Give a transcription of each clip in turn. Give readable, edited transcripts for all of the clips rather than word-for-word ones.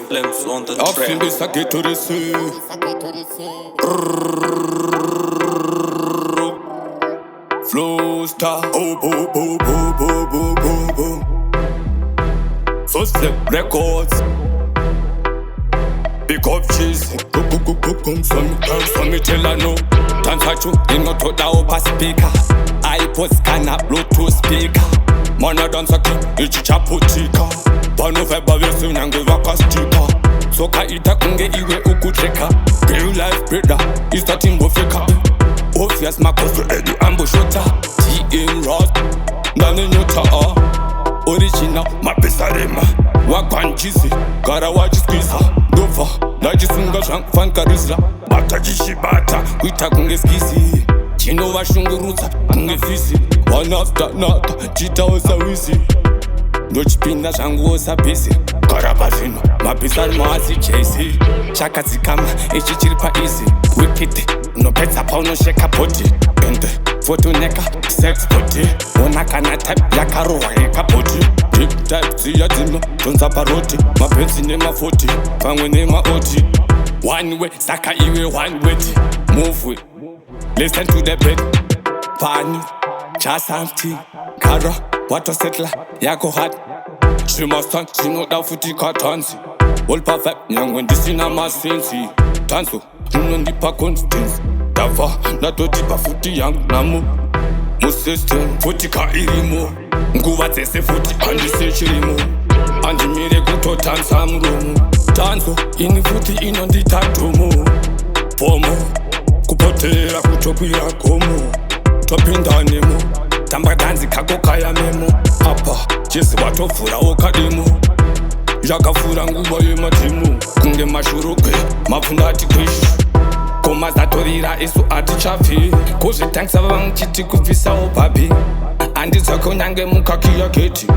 flames on the I've track. seen this, I get to the sea. Flow star, oh, oh, oh, oh, oh, oh, oh, oh. So step records. Big up Gzzy, come from me till I know. Dance at you, you know to the upper speaker. iPod scanner, Bluetooth speaker. Mana dance a king, ichicha putika. Bano feba vesi unyange waka stika. Soka ita kunge iwe ukucheka. Real life brother, is that imbo feka. Obvious makoso edi ambo shota. TM Ross, ndane nyota original, mapesa rema. Wakwan Gzzy, gara waji squeezer. Dova, najisunga shank fan karisla. Bata jishibata, kuita kunge skisi. Chino vashunguruza, kunge fisi. One after another, chita osa wisi. Ndochipinda zvangu osa busy. Karabazvino, mapesa maasi chase. Chakadzikama, ichi chiri pa easy. Wicked, unopedza paunosheka body. Ende, fotoneka, sex body. Onakana type yakarohwa yekabody. Deep type dziya dzino, donza paroti. Mapenzi nema40, pamwe nema80. One way, saka iwe one way. Move with, listen to the beat. Pani, Jah Psalms T. Kara, water settler, yako hard. She must stand, she know that footy katansi. All perfect, young when this in a mass sensi. Tanso, unondipa constance. Dava, natotipa footy young namu. Mu system, footy ka irimo. Nguva dzese footy andise chirimo. Andimire kutotansa muromo. Tanso, ini footy inonditatomo. Pomo, kupotera kutokwira komo. Topinda nemo, tamba danzi kako kaya memo. Apa, Gzzy watovhura okademo. Yakavhura nguva yematimu. Kunge mashurukwe, mapfunda ati kwishi. Koma zatorira isu atichafi. Kuzvitangisa vamuchiti kubvisawo bhabhi. Handidzako nyange mukaki yaketi.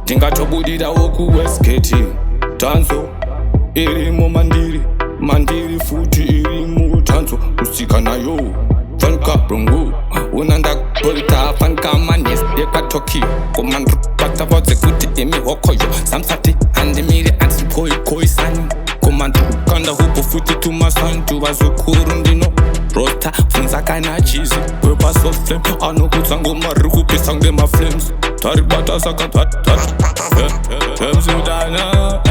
Ndingatobudirawo kuwestgate. Tanzo, irimo mandiri futi irimo. Tanzo, usika nayo. Fanka brungu, unanda bolta fanka manes yeka Tokyo. Komandru pata vodze kuti emi hokoyo. Samsati andimire anti sani. Komandru kanda hupo futi tumasantu vazukuru ndino. Rota funza kana Gzzy, wepa soft flame. Ano kutsango maru kupisa ngema flames. Taribata saka tat. Flames udana,